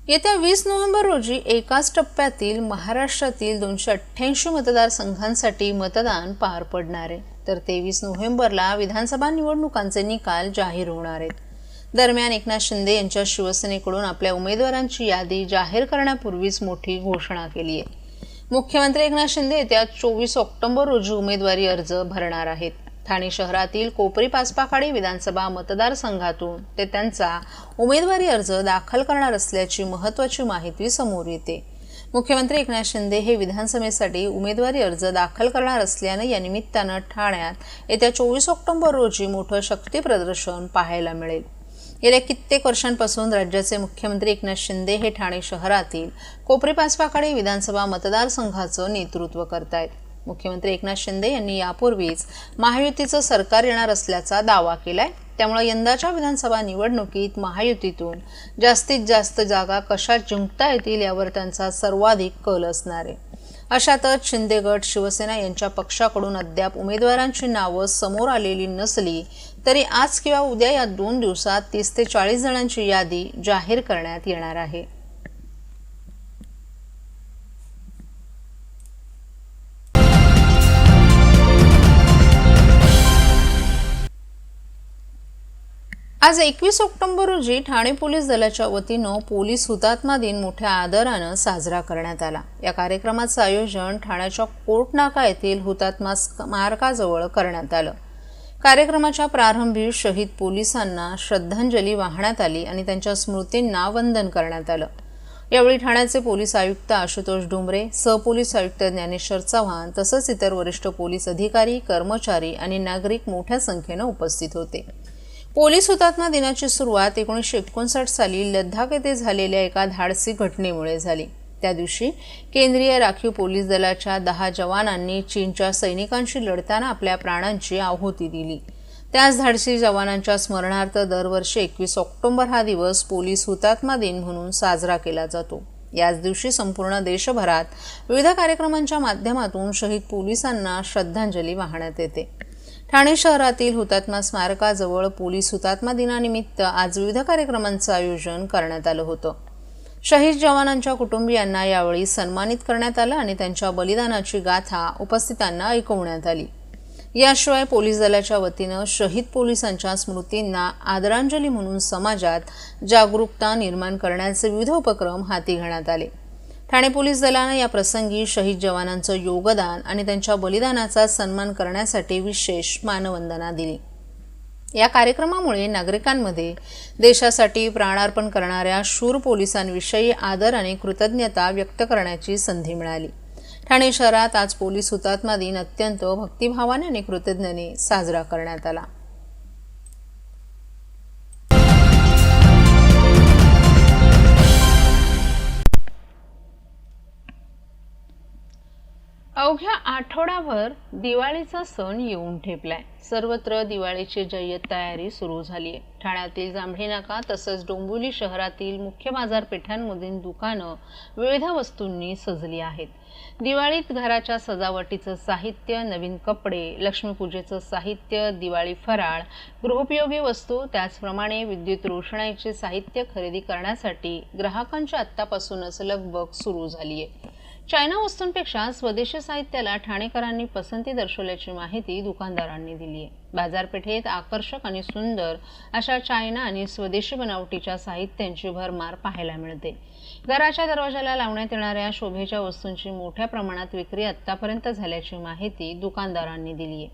येत्या 20 नोव्हेंबर रोजी एकाच टप्प्यातील महाराष्ट्रातील 288 मतदारसंघांसाठी मतदान पार पडणार आहे, तर 23 नोव्हेंबरला विधानसभा निवडणुकांचे निकाल जाहीर होणार आहेत. दरम्यान एकनाथ शिंदे यांच्या शिवसेनेकडून आपल्या उमेदवारांची यादी जाहीर करण्यापूर्वीच मोठी घोषणा केली आहे. मुख्यमंत्री एकनाथ शिंदे येत्या 24 ऑक्टोबर रोजी उमेदवारी अर्ज भरणार आहेत. ठाणे शहरातील कोपरी पाचपाखाडी विधानसभा मतदारसंघातून ते त्यांचा उमेदवारी अर्ज दाखल करणार असल्याची महत्त्वाची माहिती समोर येते. मुख्यमंत्री एकनाथ शिंदे हे विधानसभेसाठी उमेदवारी अर्ज दाखल करणार असल्याने या निमित्तानं ठाण्यात येत्या 24 ऑक्टोबर रोजी मोठं शक्ती प्रदर्शन पाहायला मिळेल. गेल्या कित्येक वर्षांपासून राज्याचे मुख्यमंत्री एकनाथ शिंदे हे ठाणे शहरातील कोपरी पाचपाखाडी विधानसभा मतदारसंघाचं नेतृत्व करतायत. मुख्यमंत्री एकनाथ शिंदे यांनी यापूर्वीच महायुतीचं सरकार येणार असल्याचा दावा केलाय. त्यामुळे यंदाच्या विधानसभा निवडणुकीत महायुतीतून जास्तीत जास्त जागा कशा जिंकता येतील यावर त्यांचा सर्वाधिक कल असणार आहे. अशातच शिंदे गट शिवसेना यांच्या पक्षाकडून अद्याप उमेदवारांची नावं समोर आलेली नसली तरी आज किंवा उद्या या 2 दिवसात 30 ते 40 जणांची यादी जाहीर करण्यात येणार आहे. आज 21 ऑक्टोबर रोजी ठाणे पोलीस दलाच्या वतीनं पोलीस हुतात्मा दिन मोठ्या आदरानं साजरा करण्यात आला. या कार्यक्रमाचं आयोजन ठाण्याच्या कोर्ट नाका येथील हुतात्मा स्मारकाजवळ करण्यात आलं. कार्यक्रमाच्या प्रारंभी शहीद पोलिसांना श्रद्धांजली वाहण्यात आली आणि त्यांच्या स्मृतींना वंदन करण्यात आलं. यावेळी ठाण्याचे पोलीस आयुक्त आशुतोष डुमरे, सहपोलीस आयुक्त ज्ञानेश्वर चव्हाण तसंच इतर वरिष्ठ पोलीस अधिकारी, कर्मचारी आणि नागरिक मोठ्या संख्येनं उपस्थित होते. पोलीस हुतात्मा दिनाची सुरुवात 1959 साली लद्दाख येथे झालेल्या एका धाडसी घटनेमुळे झाली. त्या दिवशी केंद्रीय राखीव पोलीस दलाच्या 10 जवानांनी चीनच्या सैनिकांशी लढताना आपल्या प्राणांची आहुती दिली. त्याच धाडसी जवानांच्या स्मरणार्थ दरवर्षी 21 ऑक्टोबर हा दिवस पोलीस हुतात्मा दिन म्हणून साजरा केला जातो. याच दिवशी संपूर्ण देशभरात विविध कार्यक्रमांच्या माध्यमातून शहीद पोलिसांना श्रद्धांजली वाहण्यात येते. ठाणे शहरातील हुतात्मा स्मारकाजवळ पोलीस हुतात्मा दिनानिमित्त आज विविध कार्यक्रमांचं आयोजन करण्यात आलं होतं. शहीद जवानांच्या कुटुंबियांना यावेळी सन्मानित करण्यात आलं आणि त्यांच्या बलिदानाची गाथा उपस्थितांना ऐकवण्यात आली. याशिवाय पोलीस दलाच्या वतीनं शहीद पोलिसांच्या स्मृतींना आदरांजली म्हणून समाजात जागरूकता निर्माण करण्याचे विविध उपक्रम हाती घेण्यात आले. ठाणे पोलीस दलानं या प्रसंगी शहीद जवानांचं योगदान आणि त्यांच्या बलिदानाचा सन्मान करण्यासाठी विशेष मानवंदना दिली. या कार्यक्रमामुळे नागरिकांमध्ये देशासाठी प्राणार्पण करणाऱ्या शूर पोलिसांविषयी आदर आणि कृतज्ञता व्यक्त करण्याची संधी मिळाली. ठाणे शहरात आज पोलीस हुतात्मा दिन अत्यंत भक्तिभावाने आणि कृतज्ञतेने साजरा करण्यात आला. अवघ्या आठवडाभर दिवाळीचा सण येऊन ठेपलाय. सर्वत्र दिवाळीची जय्यत तयारी सुरू झाली आहे. ठाण्यातील जांभळी नाका तसंच डोंबिवली शहरातील मुख्य बाजारपेठांमधील दुकानं विविध वस्तूंनी सजली आहेत. दिवाळीत घराच्या सजावटीचं साहित्य, नवीन कपडे, लक्ष्मीपूजेचं साहित्य, दिवाळी फराळ, गृहोपयोगी वस्तू, त्याचप्रमाणे विद्युत रोषणाईचे साहित्य खरेदी करण्यासाठी ग्राहकांची आत्तापासूनच लगबग सुरू झाली आहे. चायना वस्तूंपेक्षा स्वदेशी साहित्याला ठाणेकरांनी पसंती दर्शवल्याची माहिती दुकानदारांनी दिली आहे. बाजारपेठेत आकर्षक आणि सुंदर अशा चायना आणि स्वदेशी बनावटीच्या साहित्यांची भरमार पाहायला मिळते. घराच्या दरवाजाला लावण्यात येणाऱ्या शोभेच्या वस्तूंची मोठ्या प्रमाणात विक्री आतापर्यंत झाल्याची माहिती दुकानदारांनी दिली आहे.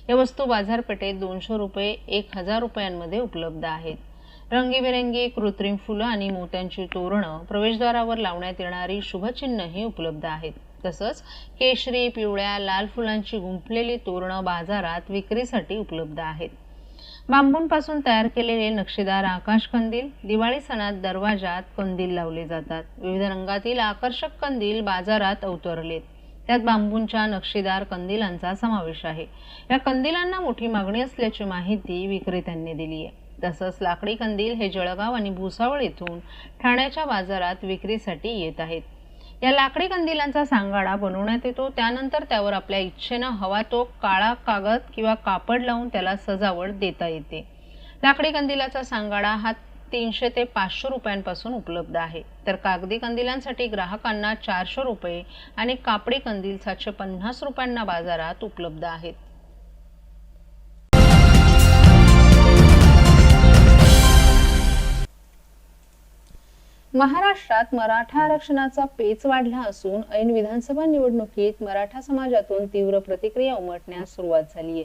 या वस्तू बाजारपेठेत 200 रुपये 1000 रुपयांमध्ये उपलब्ध आहेत. रंगीबेरंगी कृत्रिम फुलं आणि मोत्यांची तोरणं, प्रवेशद्वारावर लावण्यात येणारी शुभचिन्हही उपलब्ध आहेत. तसंच केशरी, पिवळ्या, लाल फुलांची गुंफलेली तोरणं बाजारात विक्रीसाठी उपलब्ध आहेत. बांबूंपासून तयार केलेले नक्षीदार आकाश कंदील, दिवाळी सणात दरवाजात कंदील लावले जातात. विविध रंगातील आकर्षक कंदील बाजारात अवतरलेत. त्यात बांबूंच्या नक्षीदार कंदिलांचा समावेश आहे. या कंदिलांना मोठी मागणी असल्याची माहिती विक्रेत्यांनी दिली आहे. तसंच लाकडी कंदील हे जळगाव आणि भुसावळ येथून ठाण्याच्या बाजारात विक्रीसाठी येत आहेत. या लाकडी कंदिलांचा सांगाडा बनवण्यात येतो. त्यानंतर त्यावर आपल्या इच्छेनं हवा तो काळा कागद किंवा कापड लावून त्याला सजावट देता येते. लाकडी कंदिलाचा सांगाडा हा 300 ते 500 रुपयांपासून उपलब्ध आहे, तर कागदी कंदिलांसाठी ग्राहकांना 400 रुपये आणि कापडी कंदील 750 रुपयांना बाजारात उपलब्ध आहेत. महाराष्ट्रात मराठा आरक्षणाचा पेच वाढला असून ऐन विधानसभा निवडणुकीत मराठा समाजातून तीव्र प्रतिक्रिया उमटण्यास सुरुवात झाली आहे.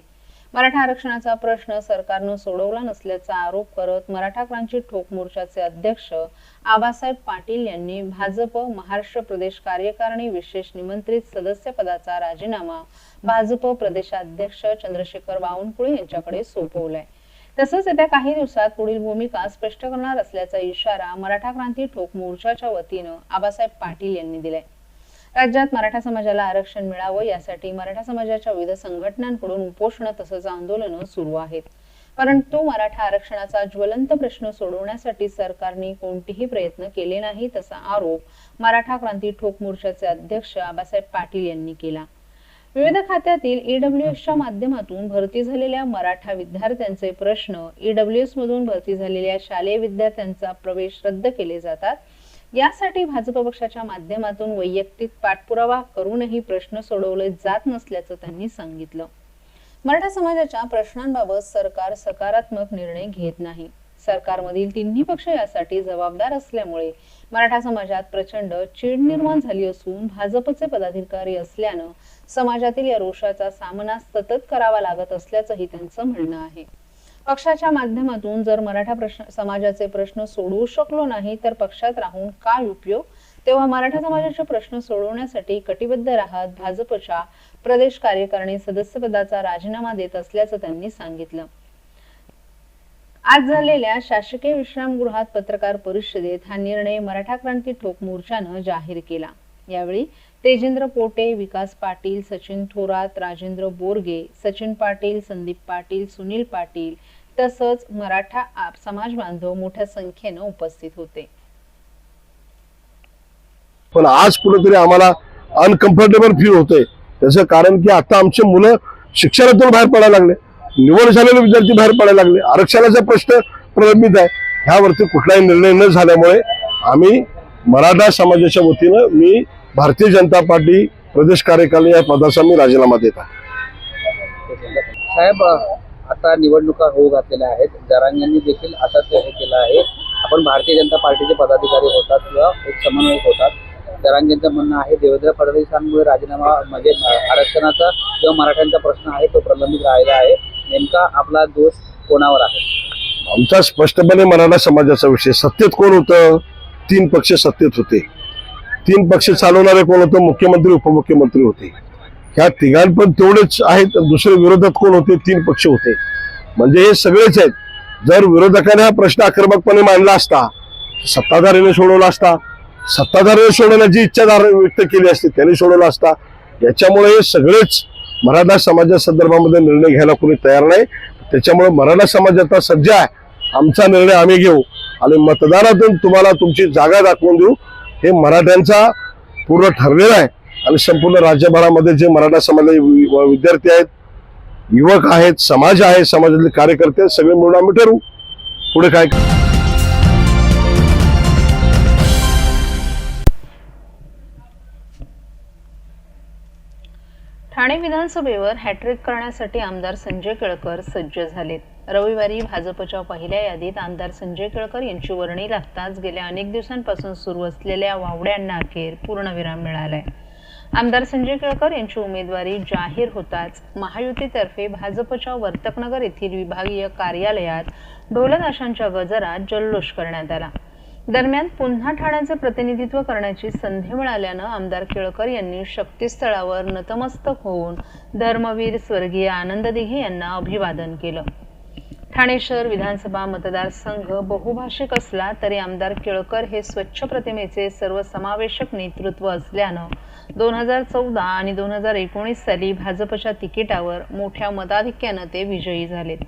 मराठा आरक्षणाचा प्रश्न सरकारनं सोडवला नसल्याचा आरोप करत मराठा क्रांती ठोक मोर्चाचे अध्यक्ष आबासाहेब पाटील यांनी भाजप महाराष्ट्र प्रदेश कार्यकारिणी विशेष निमंत्रित सदस्य पदाचा राजीनामा भाजप प्रदेशाध्यक्ष चंद्रशेखर बावनकुळे यांच्याकडे सोपवलाय. तसंच येत्या काही दिवसात पुढील भूमिका स्पष्ट करणार असल्याचा इशारा मराठा क्रांती ठोक मोर्चाच्या वतीनं आबासाहेब पाटील यांनी दिलाय. राज्यात मराठा समाजाला आरक्षण मिळावं यासाठी मराठा समाजाच्या विविध संघटनांकडून उपोषण तसंच आंदोलनं सुरू आहेत. परंतु मराठा आरक्षणाचा ज्वलंत प्रश्न सोडवण्यासाठी सरकारने कोणतेही प्रयत्न केले नाही, तसा आरोप मराठा क्रांती ठोक मोर्चाचे अध्यक्ष आबासाहेब पाटील यांनी केला. विविध खात्यातील ईडब्ल्यूएसच्या माध्यमातून भरती झालेल्या मराठा विद्यार्थ्यांचे प्रश्न, ईडब्ल्यूएस मधून भरती झालेल्या शालेय विद्यार्थ्यांचा प्रवेश रद्द केले जातात. यासाठी भाजप पक्षाच्या माध्यमातून वैयक्तिक पाठपुरावा करूनही प्रश्न सोडवले जात नसल्याचं त्यांनी सांगितलं. मराठा समाजाच्या प्रश्नांबाबत सरकार सकारात्मक निर्णय घेत नाही. सरकारमधील तिन्ही पक्ष यासाठी जबाबदार असल्यामुळे मराठा समाजात प्रचंड चीड निर्माण झाली असून भाजपचे पदाधिकारी असल्यानं समाजातील या रोषाचा सामना सतत करावा लागत असल्याचंही त्यांचं म्हणणं आहे. पक्षाच्या माध्यमातून जर मराठा समाजाचे प्रश्न सोडवू शकलो नाही तर पक्षात राहून काय उपयोग, तेव्हा मराठा समाजाचे प्रश्न सोडवण्यासाठी कटिबद्ध राहत भाजपच्या प्रदेश कार्यकारिणी सदस्यपदाचा राजीनामा देत असल्याचं त्यांनी सांगितलं. आज झालेल्या शासकीय विश्रामगृहात पत्रकार परिषदेत हा निर्णय मराठा क्रांती ठोक मोर्चानं जाहीर केला. यावेळी तेजेंद्र पोटे, विकास पाटील, सचिन थोरात, राजेंद्र बोरगे, सचिन पाटील, संदीप पाटील, सुनील पाटील तसंच मराठा समाज बांधव मोठ्या संख्येनं उपस्थित होते. पण आज कुठेतरी आम्हाला अनकम्फर्टेबल फील होतंय. त्याचं कारण की आता आमचे मुलं शिक्षणातून बाहेर पडायला लागले, निवड झालेले विद्यार्थी बाहेर पडायला लागले, आरक्षणाचा प्रश्न प्रलंबित आहे. ह्यावरती कुठलाही निर्णय न झाल्यामुळे आम्ही मराठा समाजाच्या वतीनं मी भारतीय जनता पार्टी प्रदेश कार्यकारिणी या पदाचा मी राजीनामा देत आहे. साहेब, आता निवडणुका होऊ घातलेल्या आहेत. जरांगांनी देखील असंच हे केलं आहे. आपण भारतीय जनता पार्टीचे पदाधिकारी होतात किंवा एक समन्वयक होतात. जरांगेंचं म्हणणं आहे देवेंद्र फडणवीसांमुळे राजीनामा म्हणजे आरक्षणाचा किंवा मराठ्यांचा प्रश्न आहे तो प्रलंबित राहिला आहे. नेमका आपला दोष कोणावर आहे? आमचा स्पष्टपणे मराठा समाजाचा विषय. सत्तेत कोण होतं? 3 पक्ष सत्तेत होते. 3 पक्ष चालवणारे कोण होतं? मुख्यमंत्री, उपमुख्यमंत्री होते. ह्या तिघां पण तेवढेच आहेत. दुसरे विरोधात कोण होते? 3 पक्ष होते. म्हणजे हे सगळेच आहेत. जर विरोधकाने हा प्रश्न आक्रमकपणे मांडला असता, सत्ताधारीने सोडवला असता, सत्ताधारीने सोडवण्याची इच्छा व्यक्त केली असती, त्यांनी सोडवला असता. याच्यामुळे हे सगळेच मराठा समाजा संदर्भामध्ये निर्णय घ्यायला कोणी तयार नाही. त्याच्यामुळे मराठा समाज आता सज्ज आहे. आमचा निर्णय आम्ही घेऊ आणि मतदारातून तुम्हाला तुमची जागा दाखवून देऊ. हे मराठ्यांचा पूर्ण ठरलेलं आहे आणि संपूर्ण राज्यभरामध्ये जे मराठा समाजाचे विद्यार्थी आहेत, युवक आहेत, समाज आहे, समाजातले कार्यकर्ते आहेत, सगळे मिळून आम्ही ठरवू पुढे काय. ठाणे विधानसभेवर हॅट्रिक करण्यासाठी आमदार संजय केळकर सज्ज झालेत. रविवारी भाजपच्या पहिल्या यादीत आमदार संजय केळकर यांची वर्णी लागताच गेल्या अनेक दिवसांपासून सुरू असलेल्या वावड्यांना अखेर पूर्णविराम मिळालाय. आमदार संजय केळकर यांची उमेदवारी जाहीर होताच महायुतीतर्फे भाजपच्या वर्तकनगर येथील विभागीय कार्यालयात ढोलताशांच्या गजरात जल्लोष करण्यात आला. दरम्यान पुन्हा ठाण्याचे प्रतिनिधित्व करण्याची संधी मिळाल्यानं आमदार केळकर यांनी शक्तीस्थळावर नतमस्तक होऊन धर्मवीर स्वर्गीय आनंद दिघे यांना अभिवादन केलं. ठाणे शहर विधानसभा मतदारसंघ बहुभाषिक असला तरी आमदार केळकर हे स्वच्छ प्रतिमेचे सर्वसमावेशक नेतृत्व असल्यानं 2014 आणि 2019 साली भाजपच्या तिकिटावर मोठ्या मताधिक्यानं ते विजयी झालेत.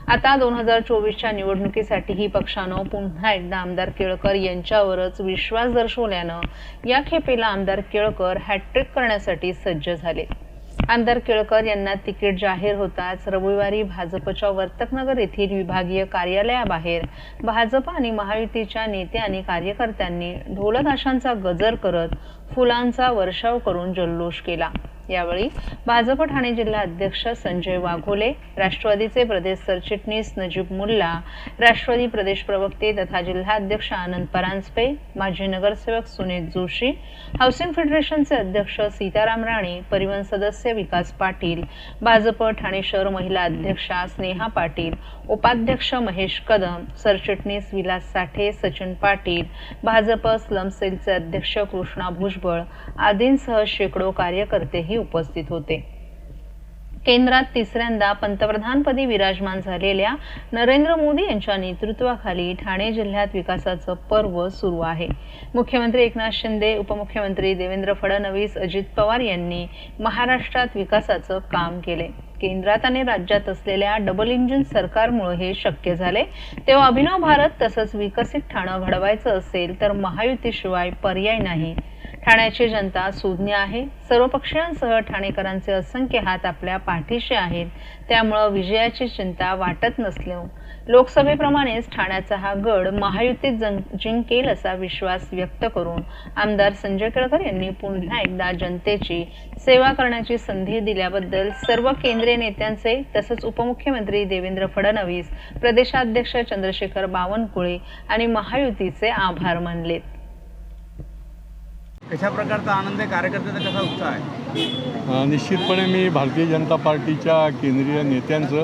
आता 2024च्या निवडणुकीसाठीही पक्षानं पुन्हा एकदा आमदार केळकर यांच्यावरच विश्वास दर्शवल्यानं या खेपेला आमदार केळकर हॅट्रिक करण्यासाठी सज्ज झाले. आमदार केळकर यांना तिकीट जाहीर होताच रविवारी भाजपच्या वर्तकनगर येथील विभागीय कार्यालयाबाहेर भाजप आणि महायुतीच्या नेते आणि कार्यकर्त्यांनी ढोलताशांचा गजर करत फुलांचा वर्षाव करून जल्लोष केला। यावेळी भाजप ठाणे जिल्हा अध्यक्ष संजय वाघोले, राष्ट्रवादीचे प्रदेश सरचिटणीस नजीब मुल्ला, राष्ट्रवादी प्रदेश प्रवक्ते तथा जिल्हा अध्यक्ष आनंद परांजपे, माजी नगरसेवक सुनील जोशी, हाऊसिंग फेडरेशनचे अध्यक्ष सीताराम राणे, परिवहन सदस्य विकास पाटील, भाजप ठाणे शहर महिला अध्यक्षा स्नेहा पाटील, उपाध्यक्ष महेश कदम, सरचिटणीस विलास साठे, सचिन पाटील, भाजप स्लम सेलचे अध्यक्ष कृष्णा भुजबळ आदींसह शेकडो कार्यकर्तेही उपस्थित होते। केंद्रात तिसऱ्यांदा पंतप्रधानपदी विराजमान झालेल्या नरेंद्र मोदी यांच्या नेतृत्वाखाली ठाणे जिल्ह्यात विकासाचं पर्व सुरू आहे। मुख्यमंत्री एकनाथ शिंदे, उपमुख्यमंत्री देवेंद्र फडणवीस, अजित पवार यांनी महाराष्ट्रात विकासाचं काम केले। केंद्रात आणि राज्यात असलेल्या डबल इंजिन सरकारमुळे हे शक्य झाले। तेव्हा अभिनव भारत तसंच विकसित ठाणं घडवायचं असेल तर महायुतीशिवाय पर्याय नाही। ठाण्याची जनता सुज्ञ आहे। सर्व पक्षांसह ठाणेकरांचे असंख्य हात आपल्या पाठीशी आहेत। त्यामुळे विजयाची चिंता वाटत नसल्याने लोकसभेप्रमाणेच ठाण्याचा हा गड महायुतीत जिंकेल असा विश्वास व्यक्त करून आमदार संजय केळकर यांनी पुन्हा एकदा जनतेची सेवा करण्याची संधी दिल्याबद्दल सर्व केंद्रीय नेत्यांचे तसंच उपमुख्यमंत्री देवेंद्र फडणवीस, प्रदेशाध्यक्ष चंद्रशेखर बावनकुळे आणि महायुतीचे आभार मानलेत। कशा प्रकारचा आनंद आहे, कार्यकर्त्याचा कसा उत्साह आहे? निश्चितपणे मी भारतीय जनता पार्टीच्या केंद्रीय नेत्यांचं,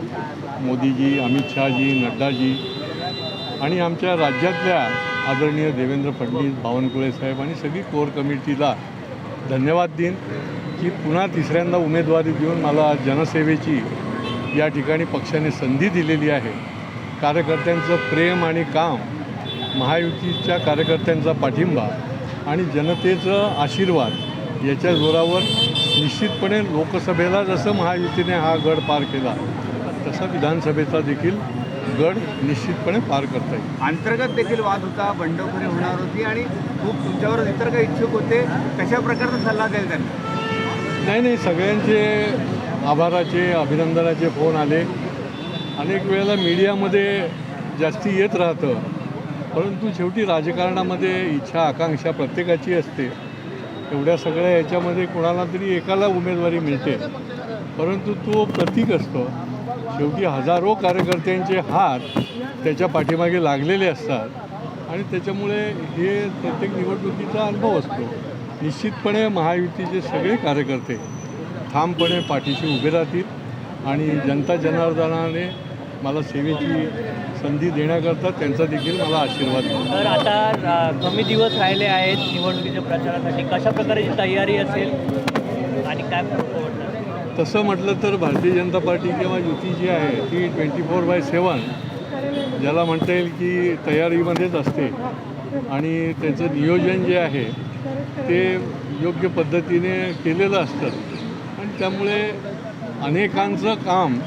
मोदीजी, अमित शहाजी, नड्डाजी आणि आमच्या राज्यातल्या आदरणीय देवेंद्र फडणवीस, बावनकुळे साहेब आणि सगळी कोर कमिटीला धन्यवाद देईन की पुन्हा तिसऱ्यांदा उमेदवारी देऊन मला जनसेवेची या ठिकाणी पक्षाने संधी दिलेली आहे। कार्यकर्त्यांचं प्रेम आणि काम, महायुतीच्या कार्यकर्त्यांचा पाठिंबा आणि जनतेचं आशीर्वाद याच्या जोरावर निश्चितपणे लोकसभेला जसं महायुतीने हा गड पार केला तसा विधानसभेचा देखील गड निश्चितपणे पार करता येईल। अंतर्गत देखील वाद होता, बंडखोरी होणार होती आणि खूप तुमच्यावर इतर काही इच्छुक होते, कशा प्रकारचा सल्ला द्याल त्यांना? नाही, सगळ्यांचे आभाराचे, अभिनंदनाचे फोन आले। अनेक वेळेला मीडियामध्ये जास्ती येत राहतं, परंतु शेवटी राजकारणामध्ये इच्छा आकांक्षा प्रत्येकाची असते। एवढ्या सगळ्या याच्यामध्ये कोणाला तरी एकाला उमेदवारी मिळते, परंतु तो प्रतीक असतो। शेवटी हजारो कार्यकर्त्यांचे हात त्याच्या पाठीमागे लागलेले असतात आणि त्याच्यामुळे हे प्रत्येक निवडणुकीचा अनुभव असतो। निश्चितपणे महायुतीचे सगळे कार्यकर्ते ठामपणे पाठीशी उभे राहतील आणि जनता जनार्दनाने मला सेवेची संधी देण्याकरता त्यांचा देखील मला आशीर्वाद मिळाला। तर आता कमी दिवस राहिले आहेत निवडणुकीच्या प्रचारासाठी, कशा प्रकारची तयारी असेल आणि काय वाटतं? तसं म्हटलं तर भारतीय जनता पार्टी किंवा युती जी आहे ती 24/7 ज्याला म्हणता येईल की तयारीमध्येच असते आणि त्याचं नियोजन जे आहे ते योग्य पद्धतीने केलेलं असतं आणि त्यामुळे अनेकांचं काम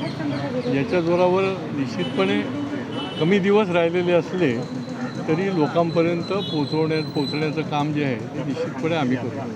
याच्या जोरावर निश्चितपणे कमी दिवस राहिलेले असले तरी लोकांपर्यंत पोचण्याचं काम जे आहे ते निश्चितपणे आम्ही करू।